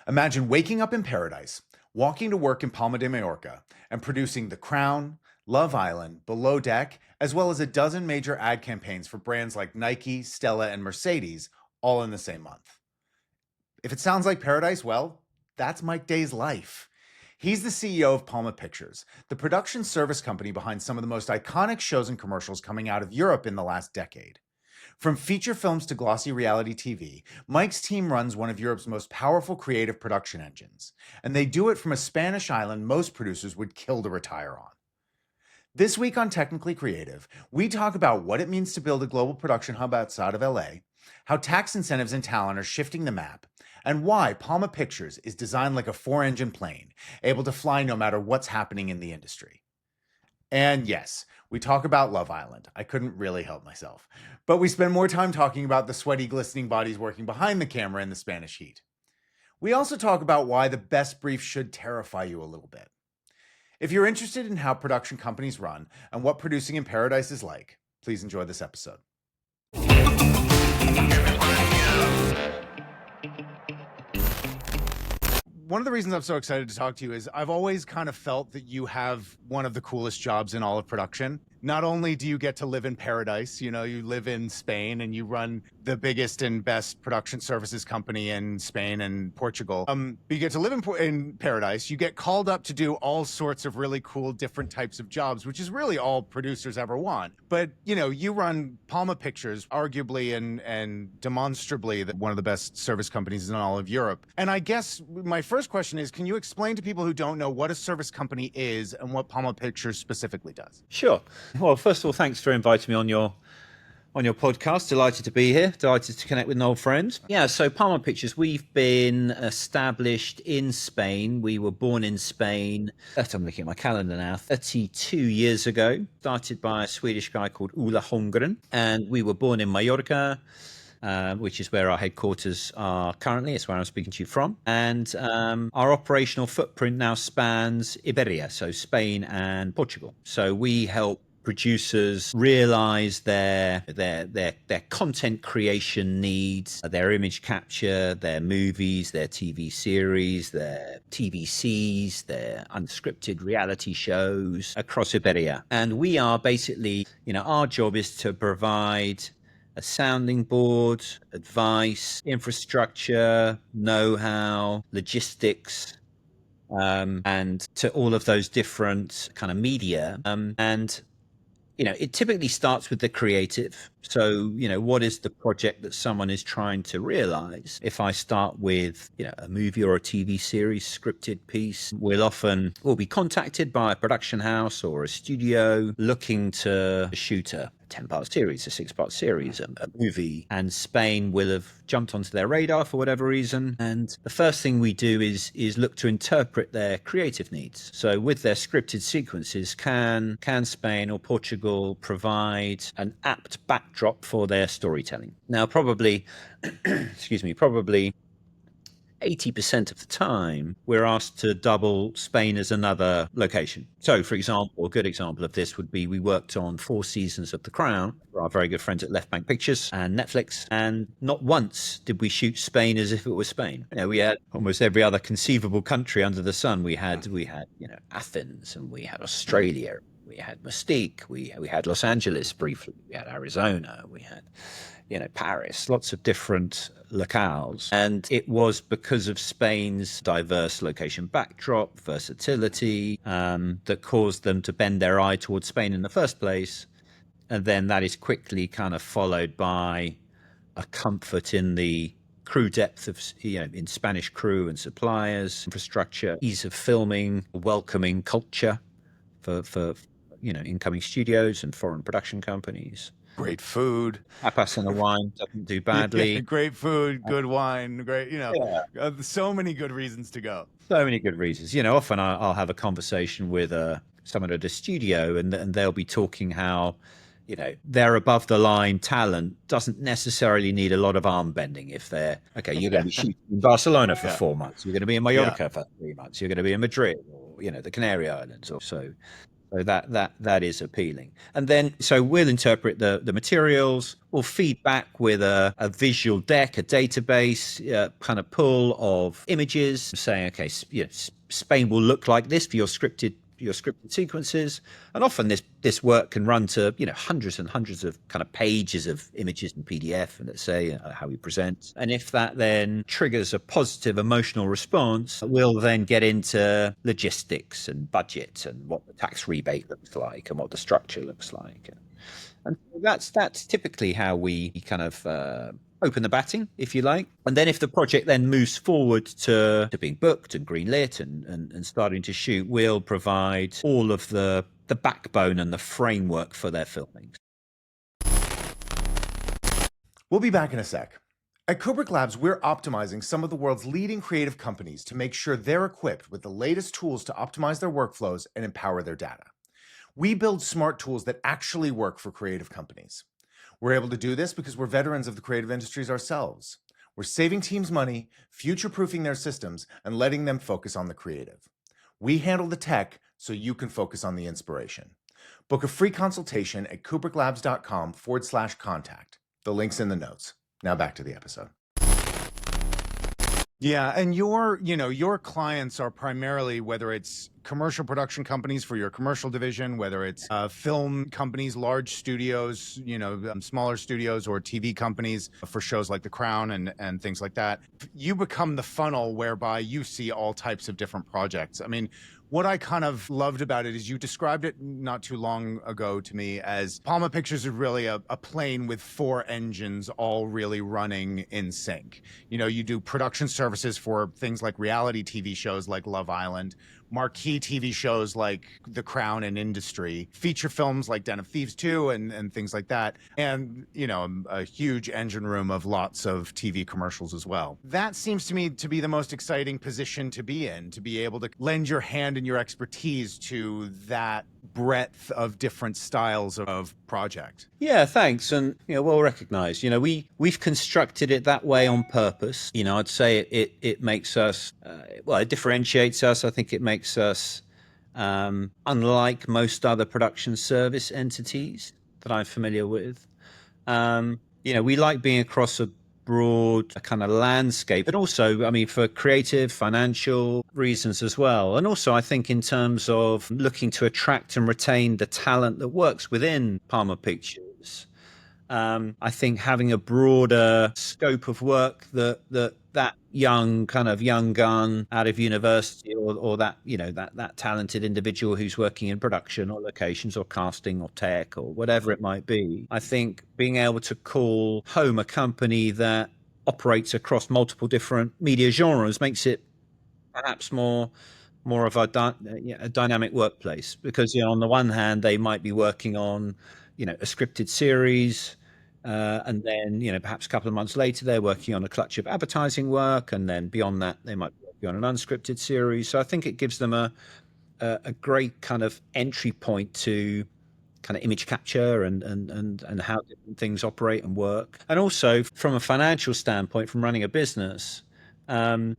Imagine waking up in paradise, walking to work in Palma de Mallorca, and producing The Crown, Love Island, Below Deck, as well as a dozen major ad campaigns for brands like Nike, Stella, and Mercedes, all in the same month. If it sounds like paradise, well, that's Mike Day's life. He's the CEO of Palma Pictures, the production service company behind some of the most iconic shows and commercials coming out of Europe in the last decade. From feature films to glossy reality TV, Mike's team runs one of Europe's most powerful creative production engines, and they do it from a Spanish island most producers would kill to retire on. This week on Technically Creative, we talk about what it means to build a global production hub outside of LA, how tax incentives and talent are shifting the map, and why Palma Pictures is designed like a four-engine plane, able to fly no matter what's happening in the industry. And yes, we talk about Love Island. I couldn't really help myself. But we spend more time talking about the sweaty, glistening bodies working behind the camera in the Spanish heat. We also talk about why the best brief should terrify you a little bit. If you're interested in how production companies run and what producing in paradise is like, please enjoy this episode. One of the reasons I'm so excited to talk to you is I've always kind of felt that you have one of the coolest jobs in all of production. Not only do you get to live in paradise, you live in Spain and you run the biggest and best production services company in Spain and Portugal. You get to live in paradise. You get called up to do all sorts of really cool different types of jobs, which is really all producers ever want. But, you run Palma Pictures, arguably and demonstrably one of the best service companies in all of Europe. And I guess my first question is, can you explain to people who don't know what a service company is and what Palma Pictures specifically does? Sure. Well, first of all, thanks for inviting me on your podcast. Delighted to be here. Delighted to connect with an old friend. Yeah, so Palma Pictures, we've been established in Spain. We were born in Spain. I'm looking at my calendar now. 32 years ago. Started by a Swedish guy called Ola Holmgren. And we were born in Mallorca, which is where our headquarters are currently. It's where I'm speaking to you from. And our operational footprint now spans Iberia, so Spain and Portugal. So we help producers realize their content creation needs, their image capture, their movies, their TV series, their TVCs, their unscripted reality shows across Iberia. And we are basically, our job is to provide a sounding board, advice, infrastructure, know-how, logistics, and to all of those different kind of media. And it typically starts with the creative. So, what is the project that someone is trying to realize? If I start with, a movie or a TV series scripted piece, we'll be contacted by a production house or a studio looking to shoot a 10-part series, a 6-part series, a movie, and Spain will have jumped onto their radar for whatever reason. And the first thing we do is look to interpret their creative needs. So with their scripted sequences, can Spain or Portugal provide an apt backdrop for their storytelling? Now, probably 80% of the time, we're asked to double Spain as another location. So, for example, a good example of this would be we worked on 4 seasons of The Crown for our very good friends at Left Bank Pictures and Netflix, and not once did we shoot Spain as if it was Spain. We had almost every other conceivable country under the sun. We had Athens, and we had Australia. We had Mystique, we had Los Angeles briefly, we had Arizona, we had, Paris, lots of different locales. And it was because of Spain's diverse location backdrop, versatility, that caused them to bend their eye towards Spain in the first place. And then that is quickly kind of followed by a comfort in the crew depth of, in Spanish crew and suppliers, infrastructure, ease of filming, welcoming culture for incoming studios and foreign production companies. Great food. Tapas and a wine doesn't do badly. Yeah, great food, good wine, great, so many good reasons to go. So many good reasons. Often I'll have a conversation with someone at a studio and they'll be talking how, their above the line talent doesn't necessarily need a lot of arm bending if they're, you're going to be shooting in Barcelona for 4 months. You're going to be in Mallorca for 3 months. You're going to be in Madrid or, the Canary Islands or so. So that is appealing. And then so we'll interpret the materials, we'll feed back with a visual deck, a database, kind of pool of images, saying, okay, Spain will look like this for your scripted sequences. And often this work can run to hundreds and hundreds of kind of pages of images and PDF, and let's say how we present. And if that then triggers a positive emotional response, we'll then get into logistics and budget and what the tax rebate looks like and what the structure looks like. And that's typically how we kind of open the batting, if you like. And then if the project then moves forward to being booked and greenlit and starting to shoot, we'll provide all of the backbone and the framework for their filming. We'll be back in a sec. At Kubrick Labs, we're optimizing some of the world's leading creative companies to make sure they're equipped with the latest tools to optimize their workflows and empower their data. We build smart tools that actually work for creative companies. We're able to do this because we're veterans of the creative industries ourselves. We're saving teams money, future-proofing their systems, and letting them focus on the creative. We handle the tech so you can focus on the inspiration. Book a free consultation at kubricklabs.com/contact. The link's in the notes. Now back to the episode. Yeah, and your clients are primarily, whether it's commercial production companies for your commercial division, whether it's film companies, large studios, smaller studios, or TV companies for shows like The Crown and things like that. You become the funnel whereby you see all types of different projects. I mean, what I kind of loved about it is you described it not too long ago to me as Palma Pictures is really a plane with 4 engines all really running in sync. You do production services for things like reality TV shows like Love Island, marquee TV shows like The Crown and Industry, feature films like Den of Thieves 2 and things like that, and a huge engine room of lots of TV commercials as well. That seems to me to be the most exciting position to be in, to be able to lend your hand and your expertise to that breadth of different styles of project. Yeah, thanks, and well recognized. We've constructed it that way on purpose. I'd say it makes us it differentiates us. I think it makes us unlike most other production service entities that I'm familiar with. We like being across a broad kind of landscape, but also, I mean, for creative, financial reasons as well. And also, I think in terms of looking to attract and retain the talent that works within Palma Pictures, I think having a broader scope of work that young gun out of university or that talented individual who's working in production or locations or casting or tech or whatever it might be. I think being able to call home a company that operates across multiple different media genres makes it perhaps more of a dynamic workplace, because on the one hand they might be working on a scripted series, and then perhaps a couple of months later they're working on a clutch of advertising work, and then beyond that they might be working on an unscripted series. So I think it gives them a great kind of entry point to kind of image capture and how different things operate and work. And also from a financial standpoint, from running a business,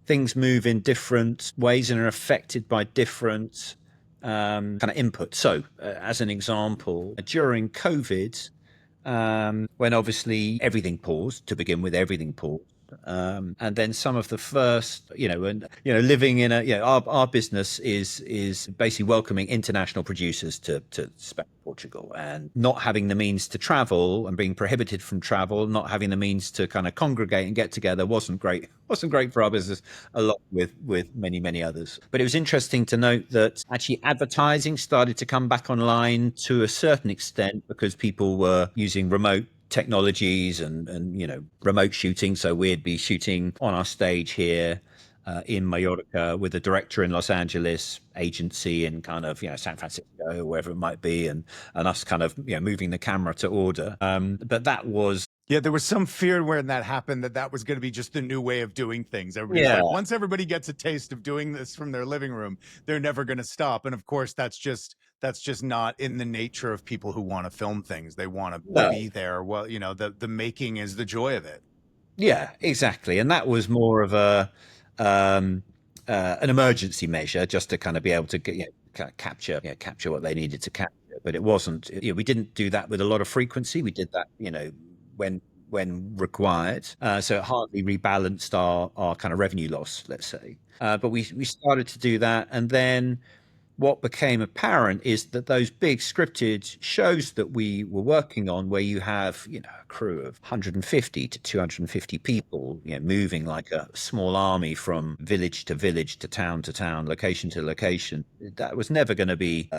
things move in different ways and are affected by different kind of input. So as an example, during COVID, when obviously everything paused, to begin with, everything paused. And then some of the first, living in our business is basically welcoming international producers to Spain, Portugal, and not having the means to travel and being prohibited from travel, not having the means to kind of congregate and get together wasn't great for our business, along with many others. But it was interesting to note that actually advertising started to come back online to a certain extent because people were using remote technologies and remote shooting. So we'd be shooting on our stage here in Mallorca with a director in Los Angeles, agency in kind of San Francisco, wherever it might be, and us kind of moving the camera to order. But that was there was some fear when that happened that was going to be just the new way of doing things. Everybody's like, once everybody gets a taste of doing this from their living room, they're never going to stop. And of course, that's just not in the nature of people who want to film things. They want to be there. Well, the making is the joy of it. Yeah, exactly. And that was more of an emergency measure, just to kind of be able to kind of capture what they needed to capture. But it wasn't. We didn't do that with a lot of frequency. We did that, when required. So it hardly rebalanced our kind of revenue loss, let's say. But we started to do that, and then what became apparent is that those big scripted shows that we were working on, where you have, a crew of 150 to 250 people, moving like a small army from village to village, to town, location to location, that was never going to be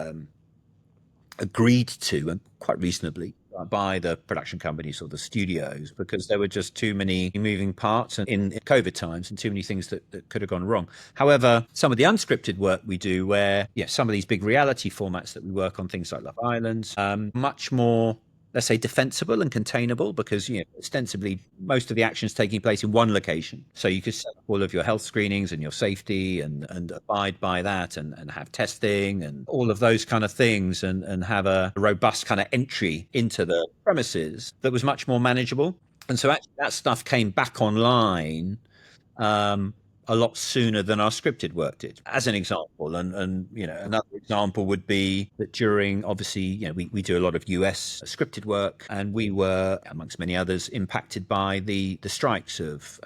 agreed to, and quite reasonably, by the production companies or the studios, because there were just too many moving parts in COVID times, and too many things that could have gone wrong. However, some of the unscripted work we do, where some of these big reality formats that we work on, things like Love Island, much more, let's say, defensible and containable, because ostensibly most of the action is taking place in one location, so you could set up all of your health screenings and your safety and abide by that, and have testing and all of those kind of things, and have a robust kind of entry into the premises that was much more manageable. And so actually that stuff came back online a lot sooner than our scripted work did, as an example. And another example would be that during, obviously, we do a lot of US scripted work, and we were, amongst many others, impacted by the strikes of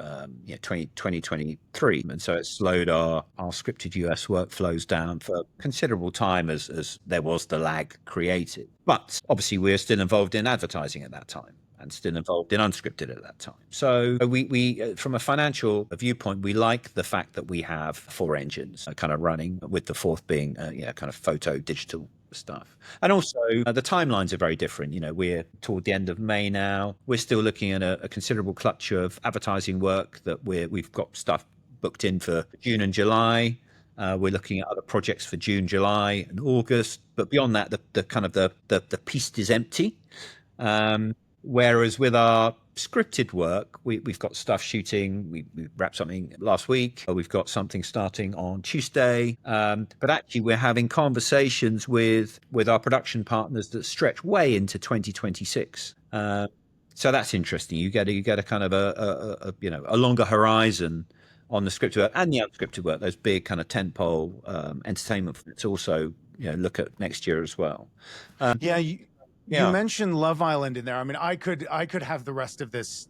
2023. And so it slowed our scripted US workflows down for considerable time, as there was the lag created. But obviously we're still involved in advertising at that time, and still involved in unscripted at that time. So we from a financial viewpoint, we like the fact that we have 4 engines kind of running, with the fourth being kind of photo digital stuff. And also the timelines are very different. We're toward the end of May now. We're still looking at a considerable clutch of advertising work that we've got stuff booked in for June and July. We're looking at other projects for June, July, and August. But beyond that, the kind of the piste is empty. Whereas with our scripted work, we've got stuff shooting. We wrapped something last week. We've got something starting on Tuesday. But actually, we're having conversations with our production partners that stretch way into 2026. So that's interesting. You get a kind of a longer horizon on the scripted work and the unscripted work. Those big kind of tentpole entertainment. It's also look at next year as well. You mentioned Love Island in there. I mean, I could have the rest of this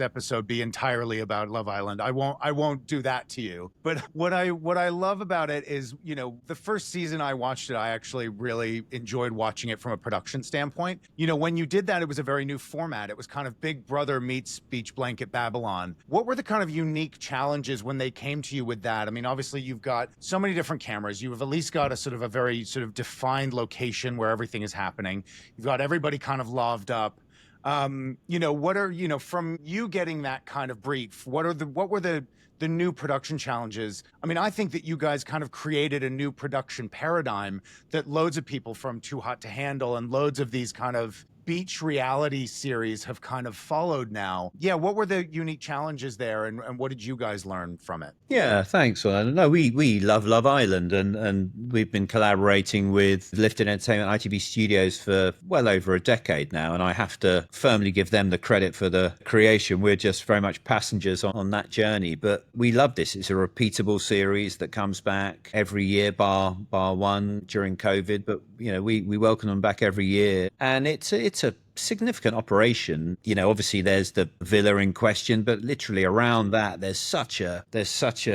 episode be entirely about Love Island. I won't do that to you. But what I love about it is, the first season I watched it, I actually really enjoyed watching it from a production standpoint. When you did that, it was a very new format. It was kind of Big Brother meets Beach Blanket Babylon. What were the kind of unique challenges when they came to you with that? I mean, obviously you've got so many different cameras. You have at least got a very sort of defined location where everything is happening. You've got everybody kind of loved up. What are, from you getting that kind of brief, what were the new production challenges? I mean, I think that you guys kind of created a new production paradigm that loads of people from Too Hot to Handle and loads of these kind of beach reality series have kind of followed now. Yeah, what were the unique challenges there, and what did you guys learn from it? Yeah, thanks. Well, no, we love Love Island, and we've been collaborating with Lifted Entertainment ITV Studios for well over a decade now, and I have to firmly give them the credit for the creation. We're just very much passengers on that journey, but we love this. It's a repeatable series that comes back every year, bar one during COVID, but we welcome them back every year, and it's a significant operation. Obviously there's the villa in question, but literally around that there's such a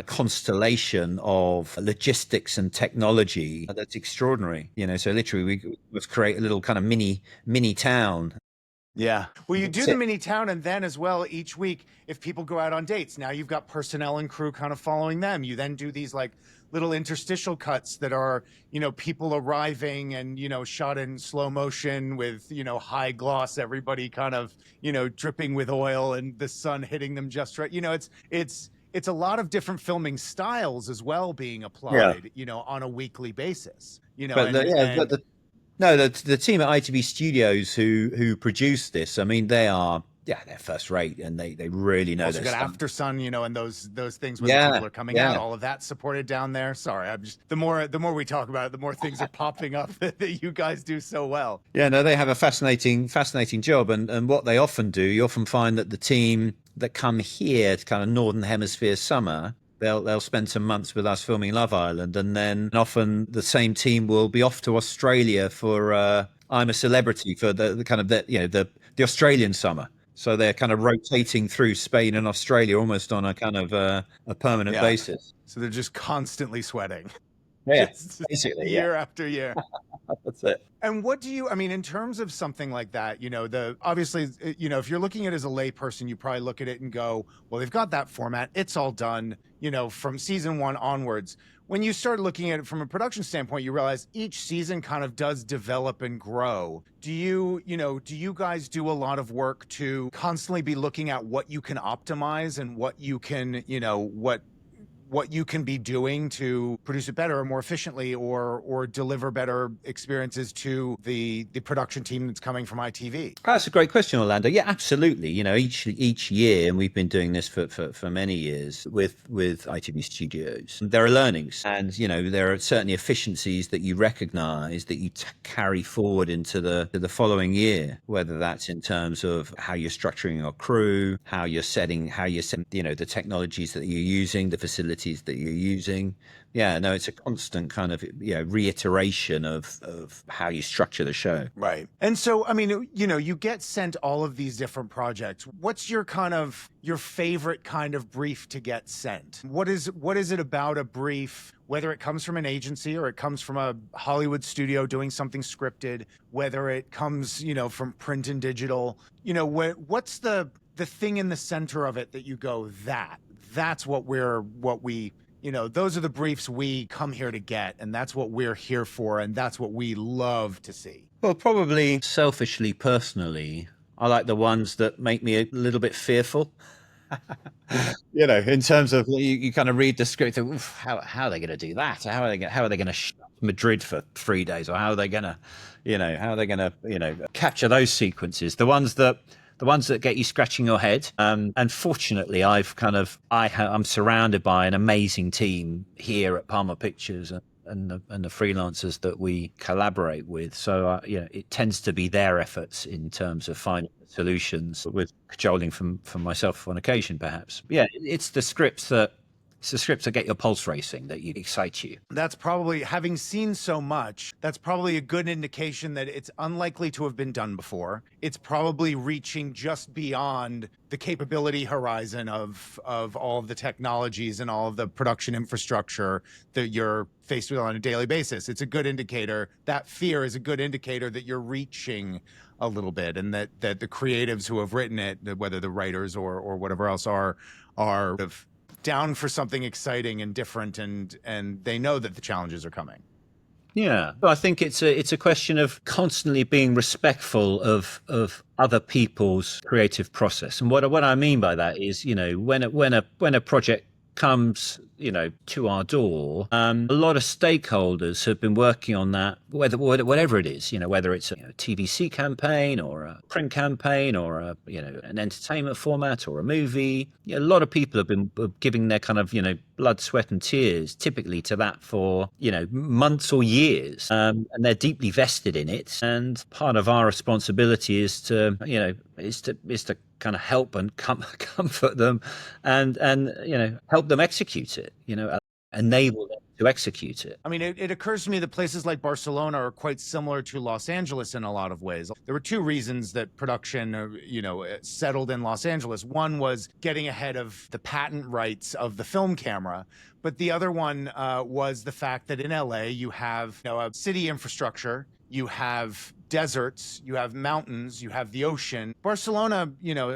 constellation of logistics and technology that's extraordinary. So literally we must create a little kind of mini town. Yeah. Well, you do the mini town, and then as well, each week, if people go out on dates, now you've got personnel and crew kind of following them. You then do these like little interstitial cuts that are, people arriving and, shot in slow motion with, high gloss, everybody kind of, dripping with oil and the sun hitting them just right. It's a lot of different filming styles as well being applied, on a weekly basis, No, the team at ITV Studios who produced this, I mean, they're first rate, and they really know their stuff. After Sun, and those things when the people are coming out, all of that supported down there. Sorry, I'm just the more we talk about it, the more things are popping up that you guys do so well. Yeah, no, they have a fascinating job, and what they often do, you often find that the team that come here to kind of Northern Hemisphere summer, They'll spend some months with us filming Love Island, and then often the same team will be off to Australia for I'm a Celebrity for the kind of the Australian summer. So they're kind of rotating through Spain and Australia almost on a kind of a permanent Yeah. basis. So they're just constantly sweating, Yeah, just basically, yeah, year after year. that's it. And what do you, I mean, in terms of something like that, obviously, if you're looking at it as a layperson, you probably look at it and go, well, they've got that format. It's all done, from season one onwards. When you start looking at it from a production standpoint, you realize each season kind of does develop and grow. Do you guys do a lot of work to constantly be looking at what you can optimize and what you can, what you can be doing to produce it better or more efficiently or deliver better experiences to the production team that's coming from ITV? That's a great question, Orlando. Yeah, absolutely. Each year, and we've been doing this for many years with ITV Studios, there are learnings, and there are certainly efficiencies that you recognise that you carry forward into the following year. Whether that's in terms of how you're structuring your crew, how you're setting, the technologies that you're using, the facilities that you're using. Yeah, no, it's a constant kind of reiteration of how you structure the show. Right. And so, I mean, you get sent all of these different projects. What's your favorite kind of brief to get sent? What is it about a brief, whether it comes from an agency or it comes from a Hollywood studio doing something scripted, whether it comes, from print and digital, what's the thing in the center of it that you go, that's what we those are the briefs we come here to get, and that's what we're here for, and that's what we love to see? Well, probably selfishly, personally, I like the ones that make me a little bit fearful. In terms of you kind of read the script, how are they going to do that? How are they going to shut Madrid for 3 days, or how are they going to capture those sequences? The ones that get you scratching your head. And fortunately, I'm surrounded by an amazing team here at Palma Pictures and the freelancers that we collaborate with. So, it tends to be their efforts in terms of finding solutions, with cajoling from myself on occasion, perhaps. Yeah, it's the scripts that get your pulse racing, that excite you. That's probably, having seen so much, that's probably a good indication that it's unlikely to have been done before. It's probably reaching just beyond the capability horizon of all of the technologies and all of the production infrastructure that you're faced with on a daily basis. It's a good indicator. That fear is a good indicator that you're reaching a little bit, and that the creatives who have written it, whether the writers or whatever else, are down for something exciting and different, and they know that the challenges are coming. Yeah, but I think it's a question of constantly being respectful of other people's creative process. And what I mean by that is, when a project comes, to our door, a lot of stakeholders have been working on that, whatever it is, whether it's a TVC campaign or a print campaign or an entertainment format or a movie. A lot of people have been giving their kind of, blood, sweat and tears typically to that for, months or years. And they're deeply vested in it. And part of our responsibility is to kind of help and comfort them and help them execute it, enable them to execute it. I mean, it occurs to me that places like Barcelona are quite similar to Los Angeles in a lot of ways. There were two reasons that production, settled in Los Angeles. One was getting ahead of the patent rights of the film camera. But the other one was the fact that in LA, you have a city infrastructure, you have deserts, you have mountains, you have the ocean. Barcelona,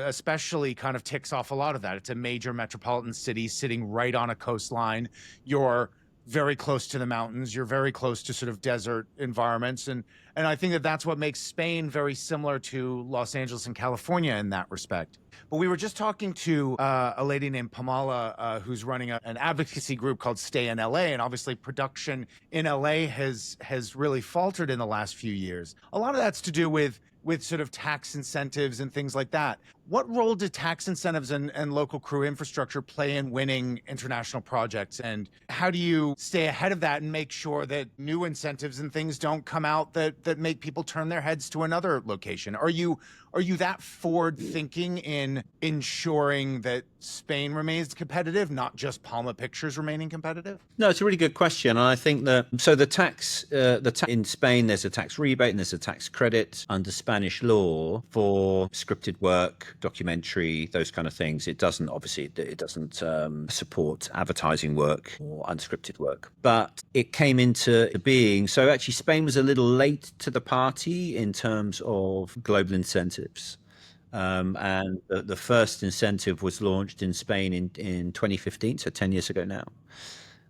especially kind of ticks off a lot of that. It's a major metropolitan city sitting right on a coastline. You're very close to the mountains. You're very close to sort of desert environments. And I think that that's what makes Spain very similar to Los Angeles and California in that respect. But we were just talking to a lady named Pamela, who's running an advocacy group called Stay in LA. And obviously production in LA has really faltered in the last few years. A lot of that's to do with sort of tax incentives and things like that. What role do tax incentives and local crew infrastructure play in winning international projects? And how do you stay ahead of that and make sure that new incentives and things don't come out that make people turn their heads to another location? Are you that forward thinking in ensuring that Spain remains competitive, not just Palma Pictures remaining competitive? No, it's a really good question. And I think that, so the tax in Spain, there's a tax rebate and there's a tax credit under Spanish law for scripted work, documentary, those kind of things. It doesn't, obviously, it doesn't support advertising work or unscripted work, but it came into being. So actually, Spain was a little late to the party in terms of global incentives. And the first incentive was launched in Spain in 2015, so 10 years ago now.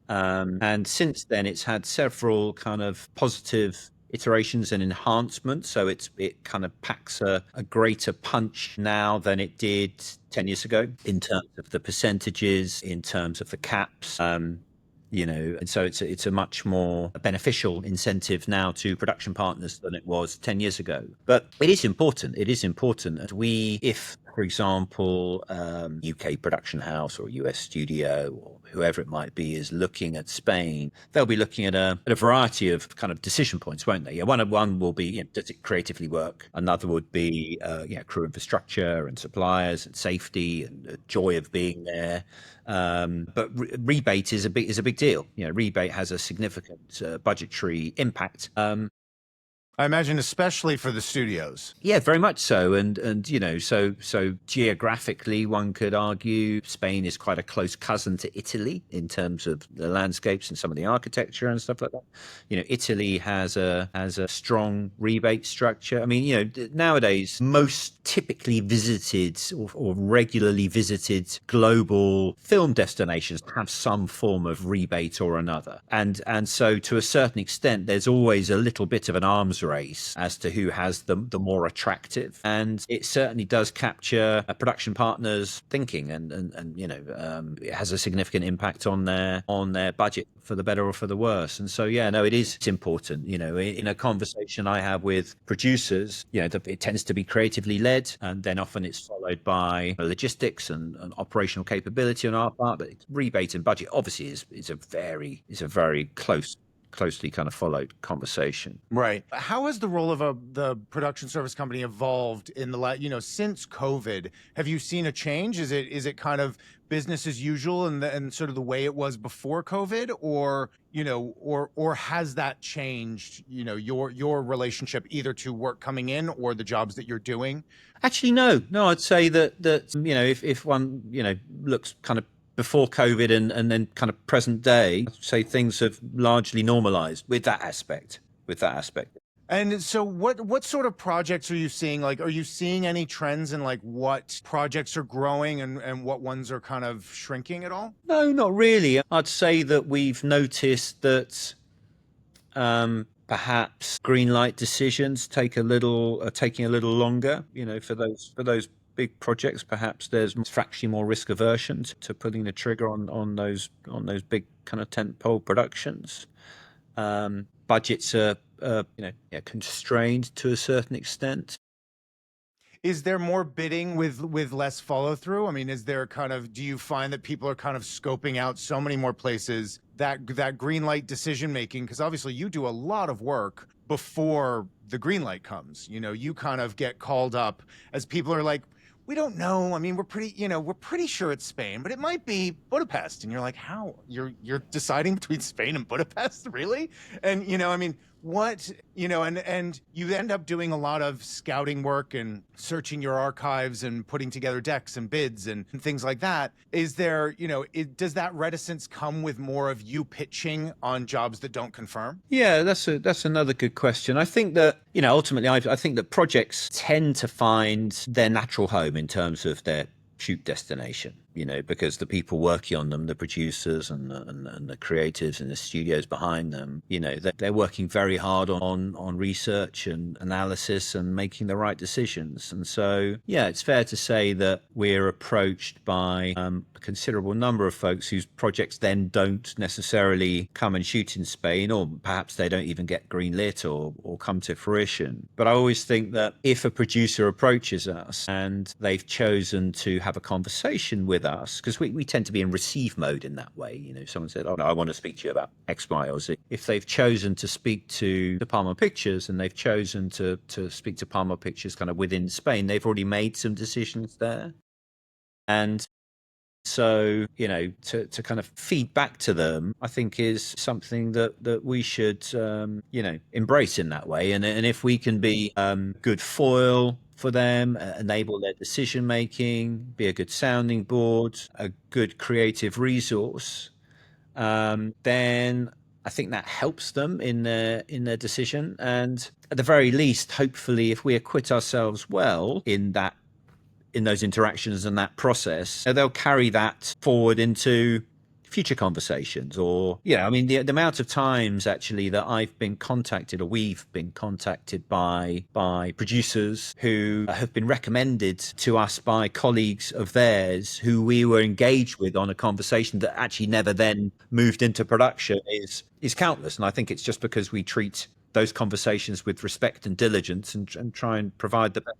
And since then, it's had several kind of positive iterations and enhancements. So it kind of packs a greater punch now than it did 10 years ago in terms of the percentages, in terms of the caps. And so it's a much more beneficial incentive now to production partners than it was 10 years ago. But it is important. It is important that if, for example, UK production house or US studio or whoever it might be is looking at Spain, they'll be looking at a variety of kind of decision points, won't they? Yeah, one will be, does it creatively work? Another would be, crew infrastructure and suppliers and safety and the joy of being there. But rebate is a big deal. Rebate has a significant budgetary impact. I imagine, especially for the studios. Yeah, very much so. And so geographically, one could argue Spain is quite a close cousin to Italy in terms of the landscapes and some of the architecture and stuff like that. Italy has a strong rebate structure. I mean, nowadays, most typically visited or regularly visited global film destinations have some form of rebate or another. And so to a certain extent, there's always a little bit of an arms race as to who has the more attractive, and it certainly does capture a production partner's thinking, and it has a significant impact on their budget, for the better or for the worse. And so it's important. In a conversation I have with producers, it tends to be creatively led, and then often it's followed by logistics and operational capability on our part. But rebate and budget obviously is a very closely kind of followed conversation. Right. How has the role of the production service company evolved in the since COVID? Have you seen a change? Is it kind of business as usual and sort of the way it was before COVID, or has that changed, your relationship either to work coming in or the jobs that you're doing? Actually, no, I'd say that if one, looks kind of before COVID and then kind of present day, say things have largely normalized with that aspect. And so what sort of projects are you seeing? Like, are you seeing any trends in like what projects are growing and what ones are kind of shrinking at all? No, not really. I'd say that we've noticed that perhaps green light decisions are taking a little longer, for those big projects. Perhaps there's fractionally more risk aversion to putting the trigger on those big kind of tentpole productions. Budgets are constrained to a certain extent. Is there more bidding with less follow through? I mean, do you find that people are kind of scoping out so many more places that green light decision making? Because obviously you do a lot of work before the green light comes. You kind of get called up as people are like, we don't know. I mean, we're pretty sure it's Spain, but it might be Budapest. And you're like, how? You're deciding between Spain and Budapest, really? And what, and you end up doing a lot of scouting work and searching your archives and putting together decks and bids and things like that. Is there, does that reticence come with more of you pitching on jobs that don't confirm? Yeah, that's another good question. I think that, ultimately, I think that projects tend to find their natural home in terms of their shoot destination. because the people working on them, the producers and the creatives and the studios behind them, they're working very hard on research and analysis and making the right decisions. And so, yeah, it's fair to say that we're approached by a considerable number of folks whose projects then don't necessarily come and shoot in Spain, or perhaps they don't even get greenlit or come to fruition. But I always think that if a producer approaches us and they've chosen to have a conversation with us, because we tend to be in receive mode in that way. Someone said, oh, no, I want to speak to you about X, Y, or Z. If they've chosen to speak to the Palma Pictures and they've chosen to speak to Palma Pictures kind of within Spain, they've already made some decisions there. And so, to kind of feed back to them, I think is something that we should, embrace in that way. And if we can be good foil for them, enable their decision making, be a good sounding board, a good creative resource, then I think that helps them in their decision. And at the very least, hopefully, if we acquit ourselves well in those interactions and that process, they'll carry that forward into future conversations. Or, the amount of times actually that I've been contacted, or we've been contacted by producers who have been recommended to us by colleagues of theirs who we were engaged with on a conversation that actually never then moved into production is countless. And I think it's just because we treat those conversations with respect and diligence and try and provide the best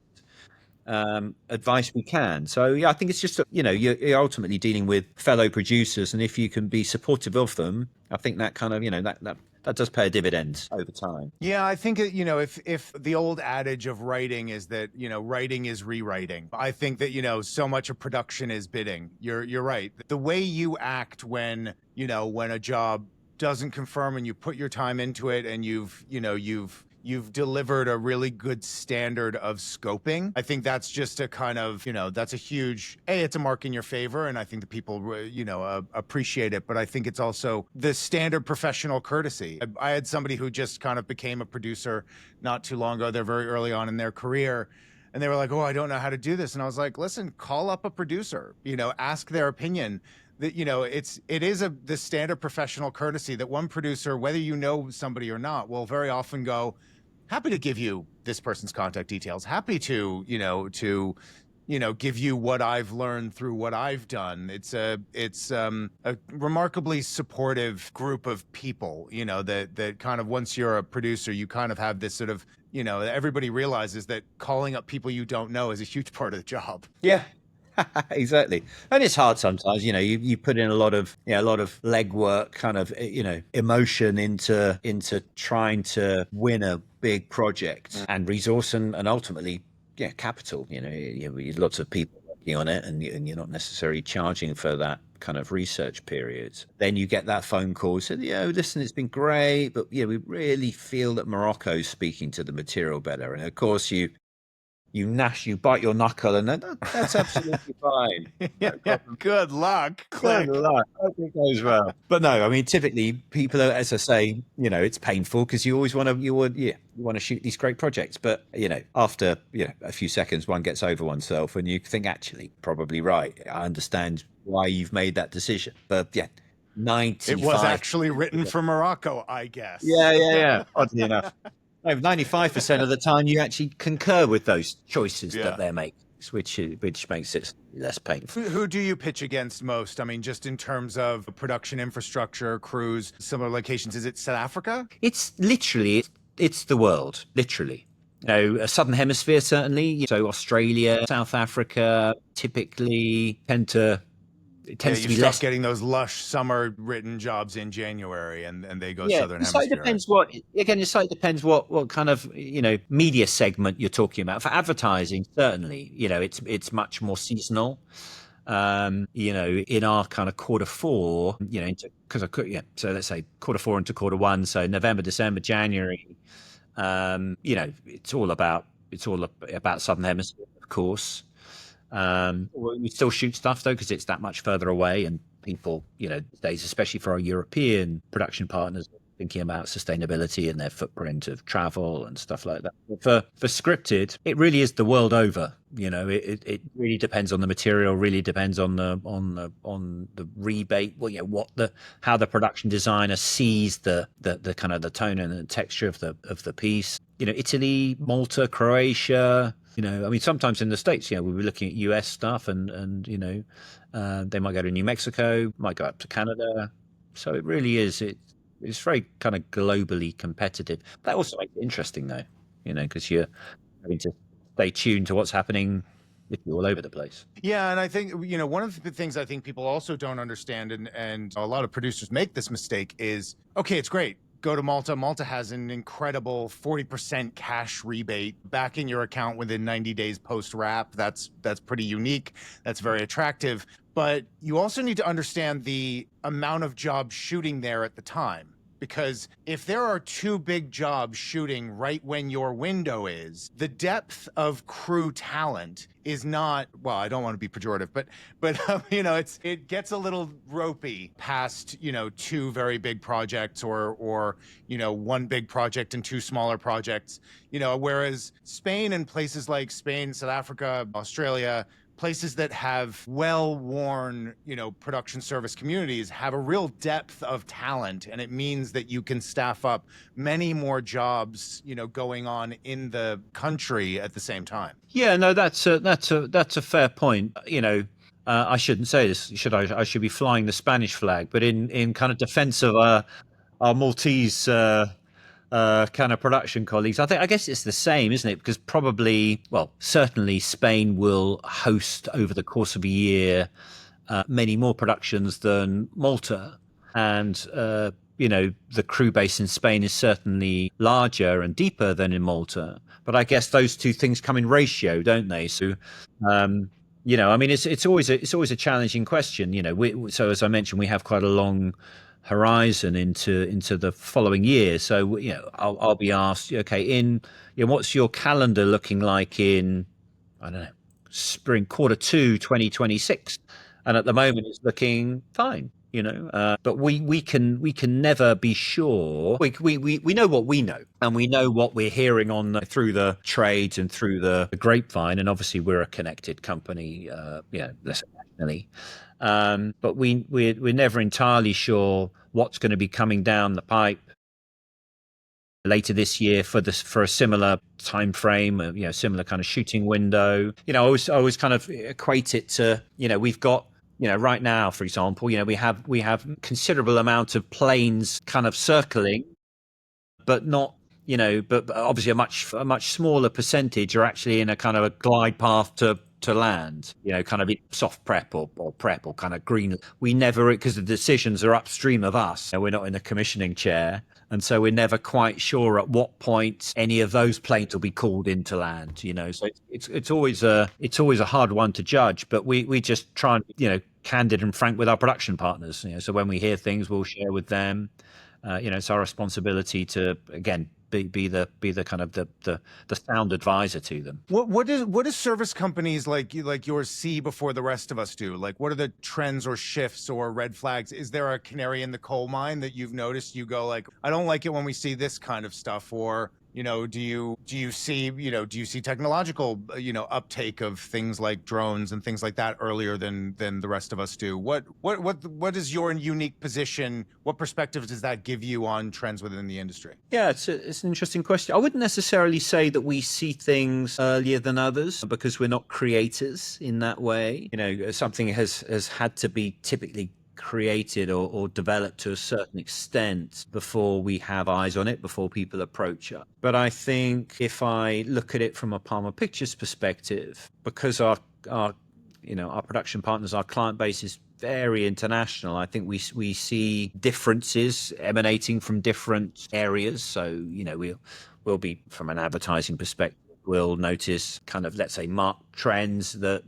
advice we can. So I think it's just you're ultimately dealing with fellow producers, and if you can be supportive of them, I think that kind of that does pay dividends over time. Yeah, I think if the old adage of writing is that writing is rewriting, I think that so much of production is bidding. You're right. The way you act when a job doesn't confirm and you put your time into it and you've delivered a really good standard of scoping. I think that's just a kind of, that's a huge, it's a mark in your favor. And I think the people, appreciate it. But I think it's also the standard professional courtesy. I had somebody who just kind of became a producer not too long ago. They're very early on in their career. And they were like, oh, I don't know how to do this. And I was like, listen, call up a producer, ask their opinion. That it is the standard professional courtesy that one producer, whether you know somebody or not, will very often go, happy to give you this person's contact details, happy to give you what I've learned through what I've done. It's a remarkably supportive group of people, that kind of, once you're a producer, you kind of have this sort of, everybody realizes that calling up people you don't know is a huge part of the job. Yeah. Exactly. And it's hard sometimes, you put in a lot of legwork, kind of, emotion into trying to win a big project, and resource and ultimately, capital, lots of people working on it, and you're not necessarily charging for that kind of research period. Then you get that phone call, said, listen, it's been great, but we really feel that Morocco's speaking to the material better. And of course you bite your knuckle, and that's absolutely fine. Yeah, good luck. Good luck. I hope it goes well. But no, typically people are, as I say, it's painful because you always want to shoot these great projects. But after a few seconds, one gets over oneself, and you think, actually, probably right. I understand why you've made that decision. But 95. It was actually written for Morocco, I guess. Yeah. Oddly enough. 95% of the time you actually concur with those choices that they're making, which makes it less painful. Who do you pitch against most? Just in terms of production infrastructure, crews, similar locations. Is it South Africa? It's literally, it's the world, literally. Southern Hemisphere, certainly. So Australia, South Africa, typically it tends to be less. Getting those lush summer written jobs in January, and they go Southern Hemisphere. It depends it depends what kind of media segment you're talking about. For advertising, certainly, it's much more seasonal. In our kind of quarter four, so let's say quarter four into quarter one, so November, December, January. It's all about Southern Hemisphere, of course. We still shoot stuff though, because it's that much further away, and people, these days, especially for our European production partners, thinking about sustainability and their footprint of travel and stuff like that. For scripted, it really is the world over. It really depends on the material, really depends on the rebate. Well, how the production designer sees the kind of the tone and the texture of the piece. Italy, Malta, Croatia. I mean, sometimes in the States, we'll be looking at US stuff, and they might go to New Mexico, might go up to Canada. So it really is. It's very kind of globally competitive. That also makes it interesting, though, because you're having to stay tuned to what's happening all over the place. Yeah, and I think one of the things I think people also don't understand, and a lot of producers make this mistake, is okay, it's great. Go to Malta. Malta has an incredible 40% cash rebate back in your account within 90 days post-wrap. That's pretty unique. That's very attractive. But you also need to understand the amount of jobs shooting there at the time. Because if there are 2 big jobs shooting right when your window is, the depth of crew talent is not, well, I don't want to be pejorative, but it gets a little ropey past 2 very big projects or 1 big project and 2 smaller projects. Whereas Spain and places like Spain, South Africa, Australia, places that have well-worn, production service communities have a real depth of talent, and it means that you can staff up many more jobs, going on in the country at the same time. Yeah, no, that's a fair point. I shouldn't say this, should I? I should be flying the Spanish flag, but in kind of defense of our Maltese kind of production colleagues, I guess it's the same, isn't it? Because certainly Spain will host over the course of a year many more productions than Malta, and the crew base in Spain is certainly larger and deeper than in Malta. But I guess those 2 things come in ratio, don't they? So I mean, it's always a challenging question. So as I mentioned, we have quite a long horizon into the following year. So I'll be asked, okay, what's your calendar looking like in, I don't know, spring Q2 2026? And at the moment, it's looking fine. But we can never be sure. We know what we know, and we know what we're hearing through the trades and through the grapevine, and obviously we're a connected company, less nationally. But we're never entirely sure what's going to be coming down the pipe later this year for a similar time frame, similar kind of shooting window. I always kind of equate it to, we've got, right now, for example, we have considerable amount of planes kind of circling, but not, but obviously a much smaller percentage are actually in a kind of a glide path to land, kind of soft prep or prep or kind of green. We never, because the decisions are upstream of us. We're not in the commissioning chair. And so we're never quite sure at what point any of those planes will be called into land, So it's always a hard one to judge, but we just try and, candid and frank with our production partners. So when we hear things, we'll share with them. It's our responsibility to, again, be the kind of the sound advisor to them. What does service companies like yours see before the rest of us do? Like, what are the trends or shifts or red flags? Is there a canary in the coal mine that you've noticed? You go like, I don't like it when we see this kind of stuff, or do you see technological uptake of things like drones and things like that earlier than the rest of us do? What is your unique position? What perspective does that give you on trends within the industry? Yeah, it's an interesting question. I wouldn't necessarily say that we see things earlier than others because we're not creators in that way. Something has had to be typically created or developed to a certain extent before we have eyes on it, before people approach us. But I think if I look at it from a Palma Pictures perspective, because our production partners, our client base is very international, I think we see differences emanating from different areas. So, we'll be, from an advertising perspective, we'll notice kind of, let's say, marked trends that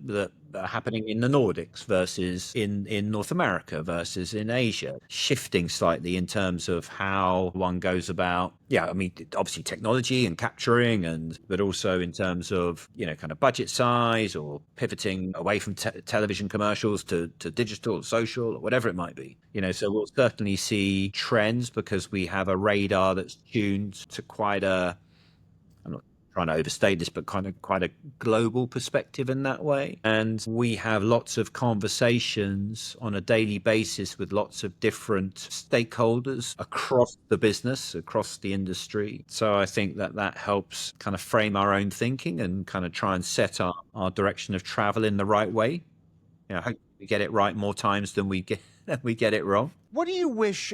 happening in the Nordics versus in North America versus in Asia, shifting slightly in terms of how one goes about. Yeah, I mean, obviously technology and capturing, but also in terms of, kind of budget size or pivoting away from television commercials to digital or social or whatever it might be. So we'll certainly see trends because we have a radar that's tuned to quite a, I'm not trying to overstate this, but kind of quite a global perspective in that way. And we have lots of conversations on a daily basis with lots of different stakeholders across the business, across the industry. So I think that helps kind of frame our own thinking and kind of try and set our direction of travel in the right way. Hope we get it right more times than we get it wrong. What do you wish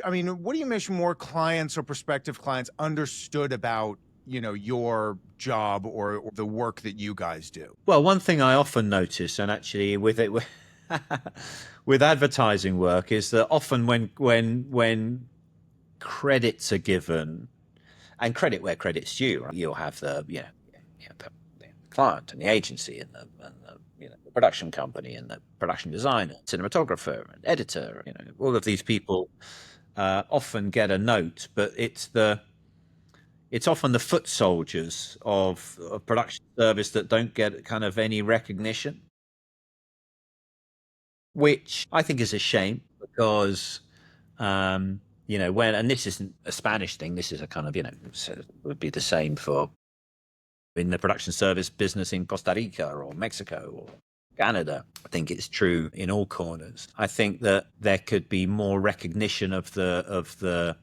more clients or prospective clients understood about your job or the work that you guys do? Well, one thing I often notice, and actually with it with advertising work, is that often when credits are given, and credit where credit's due, right? You'll have the client and the agency and the the production company and the production designer, cinematographer and editor. All of these people often get a note, but it's often the foot soldiers of production service that don't get kind of any recognition, which I think is a shame because, and this isn't a Spanish thing, this is a kind of, so it would be the same for in the production service business in Costa Rica or Mexico or Canada. I think it's true in all corners. I think that there could be more recognition of the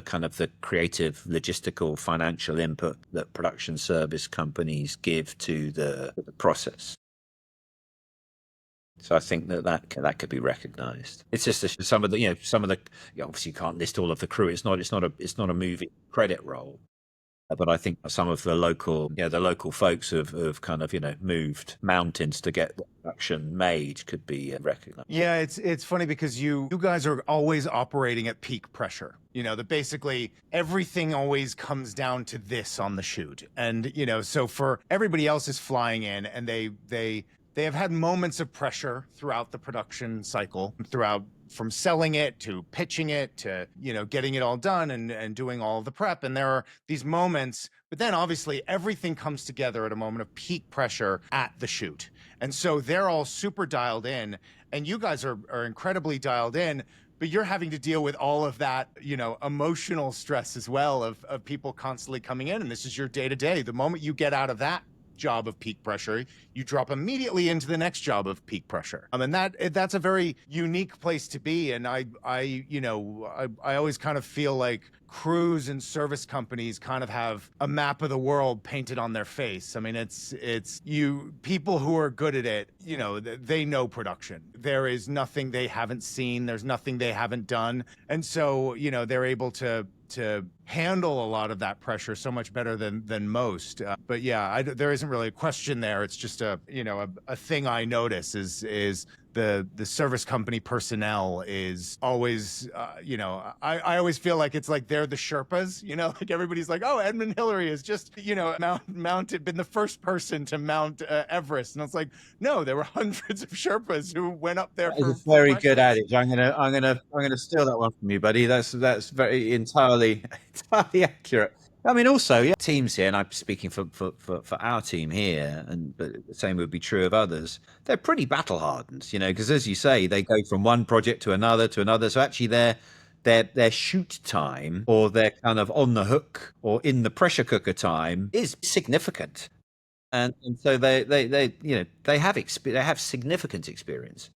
kind of the creative, logistical, financial input that production service companies give to the process. So I think that could be recognised. It's just some of the obviously you can't list all of the crew. It's not a movie credit roll. But I think some of the local folks have kind of, moved mountains to get the production made could be recognized. Yeah, it's funny because you guys are always operating at peak pressure. That basically everything always comes down to this on the shoot. And, so for everybody else is flying in and they have had moments of pressure throughout the production cycle, from selling it to pitching it to, getting it all done and doing all of the prep. And there are these moments, but then obviously everything comes together at a moment of peak pressure at the shoot. And so they're all super dialed in and you guys are incredibly dialed in, but you're having to deal with all of that, emotional stress as well of people constantly coming in. And this is your day to day. The moment you get out of that job of peak pressure, you drop immediately into the next job of peak pressure. And that's a very unique place to be. And I always kind of feel like crews and service companies kind of have a map of the world painted on their face. I mean, it's people who are good at it, they know production. There is nothing they haven't seen. There's nothing they haven't done. And so, they're able to handle a lot of that pressure so much better than most. But yeah, there isn't really a question there. It's just a thing I notice is the service company personnel is always, I always feel like it's like they're the Sherpas, like everybody's like, oh, Edmund Hillary is just, been the first person to mount Everest. And it's like, no, there were hundreds of Sherpas who went up there. It's a very good adage. I'm gonna steal that one from you, buddy. That's very entirely accurate. I mean, also, teams here, and I'm speaking for our team here, but the same would be true of others. They're pretty battle hardened, because as you say, they go from one project to another. So actually, their shoot time or their kind of on the hook or in the pressure cooker time is significant, and so they have significant experience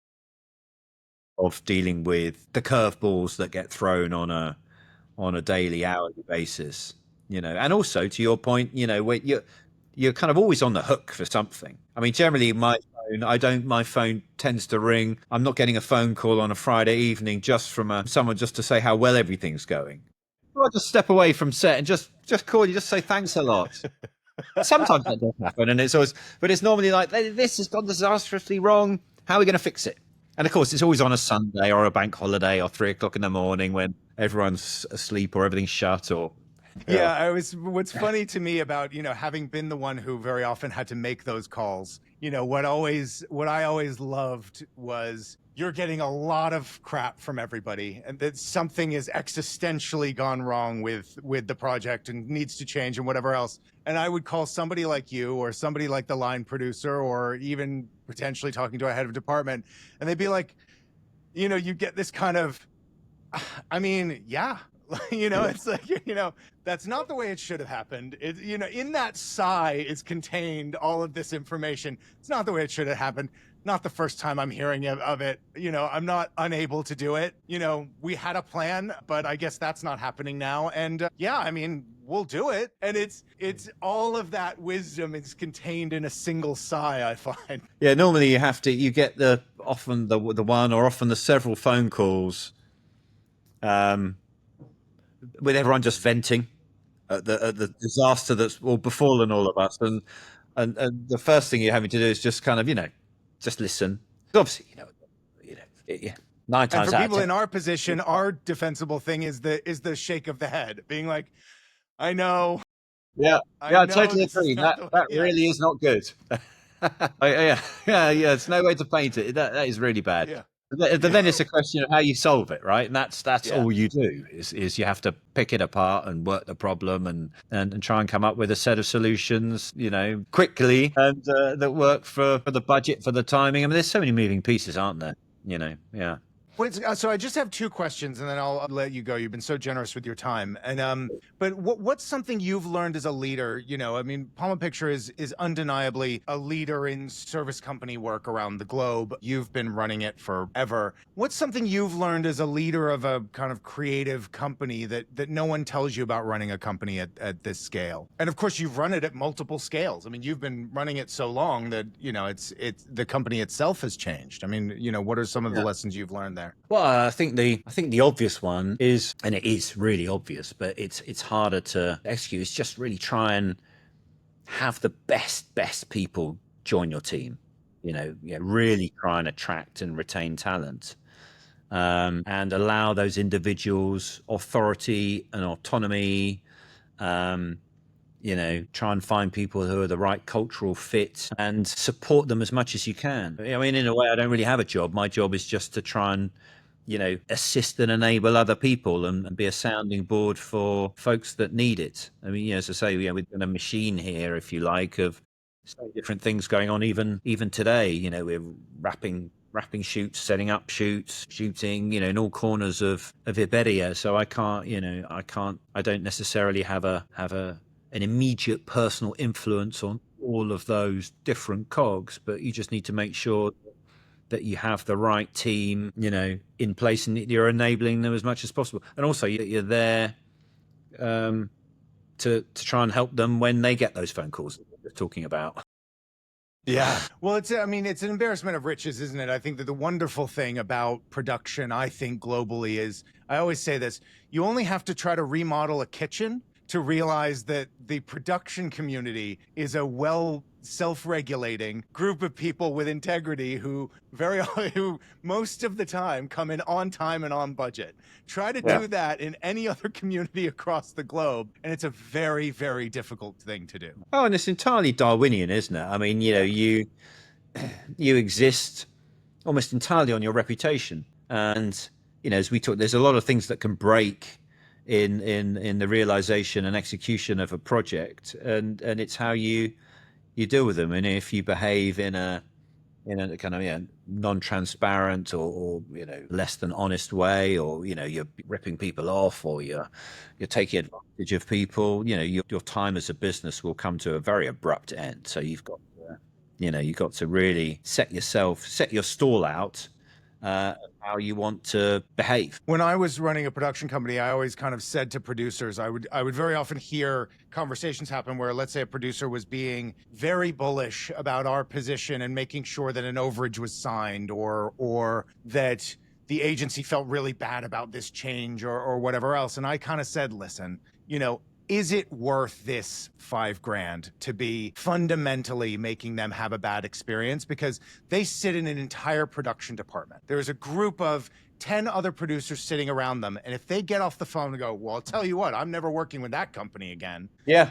of dealing with the curveballs that get thrown on a daily, hourly basis. And also to your point, where you're kind of always on the hook for something. I mean, generally my phone tends to ring. I'm not getting a phone call on a Friday evening just from someone just to say how well everything's going. I'll just step away from set and just call you, just say thanks a lot. Sometimes that does happen, and but it's normally like, this has gone disastrously wrong. How are we going to fix it? And of course, it's always on a Sunday or a bank holiday or 3:00 in the morning when everyone's asleep or everything's shut or. Yeah, what's funny to me about, having been the one who very often had to make those calls what I always loved was you're getting a lot of crap from everybody, and that something is existentially gone wrong with the project and needs to change and whatever else. And I would call somebody like you or somebody like the line producer or even potentially talking to a head of department, and they'd be like, you get this kind of, I mean, yeah. It's like, that's not the way it should have happened. In that sigh is contained all of this information. It's not the way it should have happened. Not the first time I'm hearing of it. I'm not unable to do it. We had a plan, but I guess that's not happening now. And we'll do it. And it's all of that wisdom is contained in a single sigh, I find. Yeah, normally you get often the one or often the several phone calls with everyone just venting at the disaster that's befallen all of us, and the first thing you're having to do is just kind of just listen. Obviously, yeah, 9 times and for out people of 10. in our position, our defensible thing is the shake of the head, being like, I know. Yeah, I totally agree. That Yeah. really is not good. Yeah. It's no way to paint it. That is really bad. Yeah. But then it's a question of how you solve it, right? And that's Yeah. all you do is you have to pick it apart and work the problem and try and come up with a set of solutions, quickly and that work for the budget, for the timing. I mean, there's so many moving pieces, aren't there? Yeah. So I just have 2 questions, and then I'll let you go. You've been so generous with your time. And but what's something you've learned as a leader? Palma Picture is undeniably a leader in service company work around the globe. You've been running it forever. What's something you've learned as a leader of a kind of creative company that no one tells you about running a company at this scale? And of course, you've run it at multiple scales. I mean, you've been running it so long that it's the company itself has changed. I mean, what are some of the lessons you've learned there? Well, I think the obvious one is, and it is really obvious, but it's harder to execute. It's just really try and have the best people join your team. Really try and attract and retain talent, and allow those individuals authority and autonomy. Try and find people who are the right cultural fit and support them as much as you can. I mean, in a way, I don't really have a job. My job is just to try and, assist and enable other people and be a sounding board for folks that need it. I mean, as I say, we've got a machine here, if you like, of so different things going on even today. We're wrapping shoots, setting up shoots, shooting, in all corners of Iberia. So I don't necessarily have an immediate personal influence on all of those different cogs, but you just need to make sure that you have the right team, in place, and you're enabling them as much as possible. And also you're there to try and help them when they get those phone calls that we're talking about. Yeah. Well, it's an embarrassment of riches, isn't it? I think that the wonderful thing about production, I think globally, is, I always say this, you only have to try to remodel a kitchen to realize that the production community is a self-regulating group of people with integrity who most of the time come in on time and on budget. Try to do that in any other community across the globe, and it's a very, very difficult thing to do. Oh, and it's entirely Darwinian, isn't it? I mean, you exist almost entirely on your reputation, and as we talk, there's a lot of things that can break in the realization and execution of a project, and it's how you deal with them. And if you behave in a kind of non-transparent or less than honest way, or you're ripping people off, or you're taking advantage of people, your time as a business will come to a very abrupt end. So you've got to really set your stall out, how you want to behave. When I was running a production company, I always kind of said to producers, I would very often hear conversations happen where, let's say, a producer was being very bullish about our position and making sure that an overage was signed, or that the agency felt really bad about this change or whatever else. And I kind of said, listen, is it worth this $5,000 to be fundamentally making them have a bad experience? Because they sit in an entire production department. There's a group of 10 other producers sitting around them. And if they get off the phone and go, well, I'll tell you what, I'm never working with that company again. Yeah.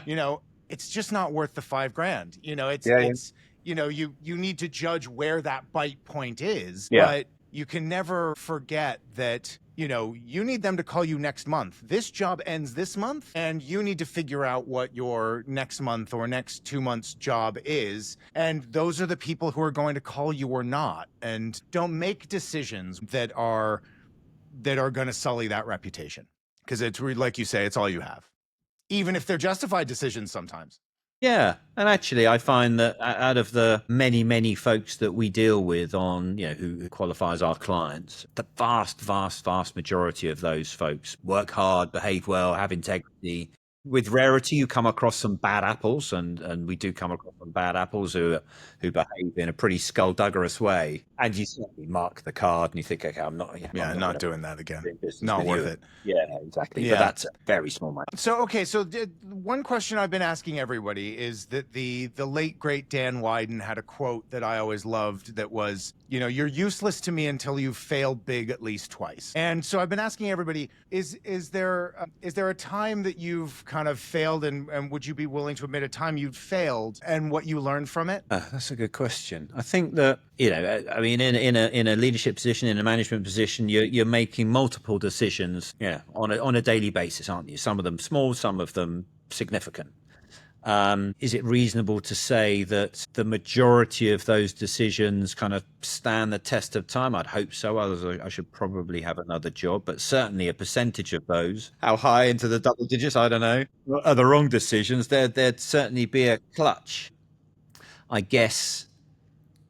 It's just not worth the $5,000. you need to judge where that bite point is. Yeah. But you can never forget that, you need them to call you next month. This job ends this month, and you need to figure out what your next month or next 2 months job is. And those are the people who are going to call you or not. And don't make decisions that are going to sully that reputation. Because it's like you say, it's all you have. Even if they're justified decisions sometimes. Yeah, and actually, I find that out of the many, many folks that we deal with on, who qualify as our clients, the vast, vast, vast majority of those folks work hard, behave well, have integrity. With rarity, you come across some bad apples, and we do come across some bad apples who behave in a pretty skullduggerous way. And you certainly mark the card, and you think, okay, I'm not doing that again. Not worth it. Yeah, exactly. Yeah. But that's a very small amount. So one question I've been asking everybody is that the late great Dan Wyden had a quote that I always loved that was, you're useless to me until you've failed big at least twice. And so I've been asking everybody, is there a time that you've kind of failed, and would you be willing to admit a time you'd failed and what you learned from it? That's a good question. I think that, I mean, in a leadership position, in a management position, you're making multiple decisions, on a daily basis, aren't you? Some of them small, some of them significant. Is it reasonable to say that the majority of those decisions kind of stand the test of time? I'd hope so. Otherwise, I should probably have another job. But certainly a percentage of those, how high into the double digits, I don't know, are the wrong decisions. There'd certainly be a clutch. I guess,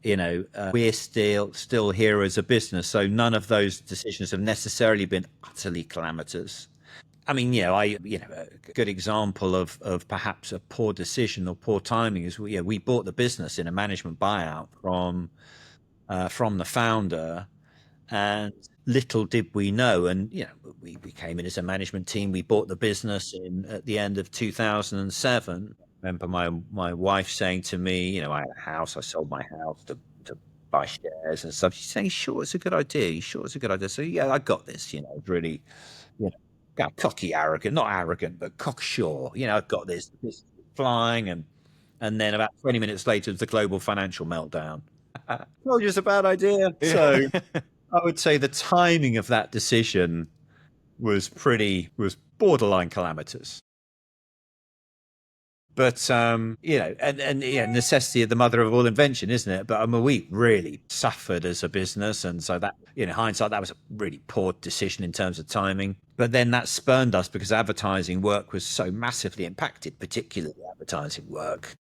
we're still here as a business. So none of those decisions have necessarily been utterly calamitous. I mean, a good example of perhaps a poor decision or poor timing is we bought the business in a management buyout from the founder, and little did we know. And we came in as a management team. We bought the business at the end of 2007. I remember my wife saying to me, I had a house. I sold my house to buy shares and stuff. She's saying, "Sure, it's a good idea. You sure it's a good idea?" So yeah, I got this. Really, cocky, arrogant, not arrogant, but cocksure. I've got this flying, and then about 20 minutes later, the global financial meltdown. Told you it's a bad idea. So I would say the timing of that decision was borderline calamitous. But and necessity of the mother of all invention, isn't it? But I mean, we really suffered as a business, and so that, in hindsight, that was a really poor decision in terms of timing. But then that spurned us because advertising work was so massively impacted, particularly advertising work,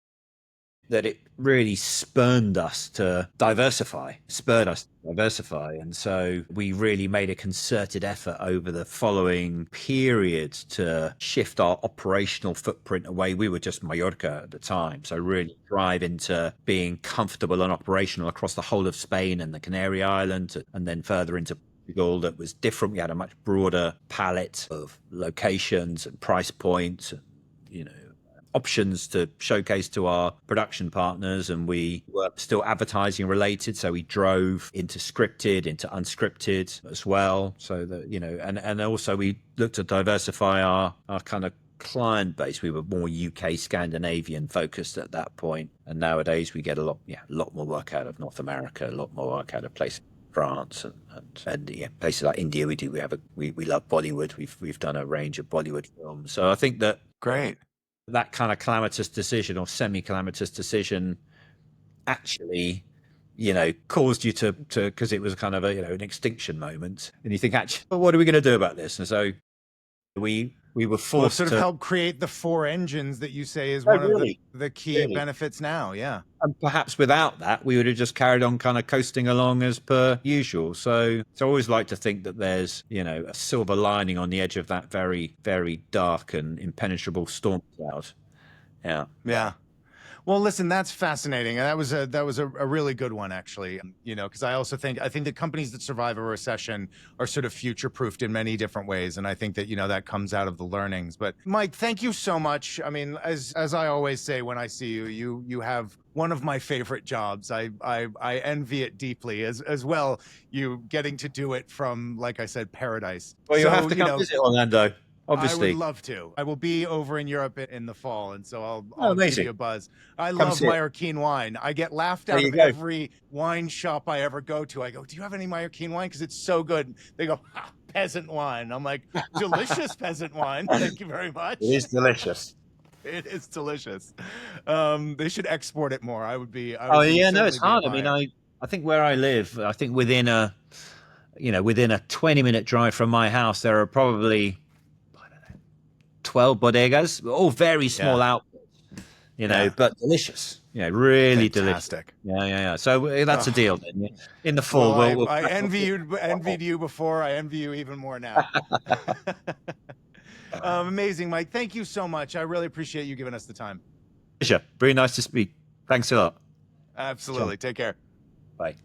that it really spurred us to diversify. And so we really made a concerted effort over the following period to shift our operational footprint away. We were just Mallorca at the time. So really drive into being comfortable and operational across the whole of Spain and the Canary Islands, and then further into Portugal. That was different. We had a much broader palette of locations and price points, options to showcase to our production partners, and we were still advertising related, so we drove into scripted, into unscripted as well, so that and also we looked to diversify our kind of client base. We were more UK Scandinavian focused at that point, and nowadays we get a lot more work out of North America, a lot more work out of places France and places like India. We love Bollywood. We've done a range of Bollywood films, so I think that great. That kind of calamitous decision or semi-calamitous decision actually, caused you to because it was kind of an extinction moment, and you think, actually, well, what are we going to do about this? And so we were forced to help create the four engines that you say is one of the key benefits now. Yeah. And perhaps without that, we would have just carried on kind of coasting along as per usual. So I always like to think that there's, a silver lining on the edge of that very, very dark and impenetrable storm cloud. Yeah. Yeah. Well, listen, that's fascinating. And that was a really good one, actually, because I think that companies that survive a recession are sort of future-proofed in many different ways. And I think that, that comes out of the learnings. But Mike, thank you so much. I mean, as I always say when I see you have one of my favorite jobs. I envy it deeply as well. You getting to do it from, like I said, paradise. Well, you'll have to come visit Orlando. I would Obviously. love to. I will be over in Europe in the fall, and so Oh, I'll give amazing. you a buzz. I Come love see it. Mallorquin wine. I get laughed There out you of go. every wine shop I ever go to. I go, "Do you have any Mallorquin wine? Because it's so good." They go, ha, "Peasant wine." I'm like, "Delicious peasant wine. Thank you very much." It is delicious. It is delicious. They should export it more. I would be. I Oh would be yeah, no, certainly it's be a hard. I mean, buyer. I think where I live, I think within a 20-minute drive from my house, there are probably 12 bodegas, all very Yeah. small outputs, Yeah. but delicious. Really delicious. Fantastic. Yeah. So that's a Oh, deal then. Yeah. In the fall, well, we'll I crack up. envied you before. I envy you even more now. Amazing, Mike. Thank you so much. I really appreciate you giving us the time. Pleasure. Very nice to speak. Thanks a lot. Absolutely. Take care. Bye.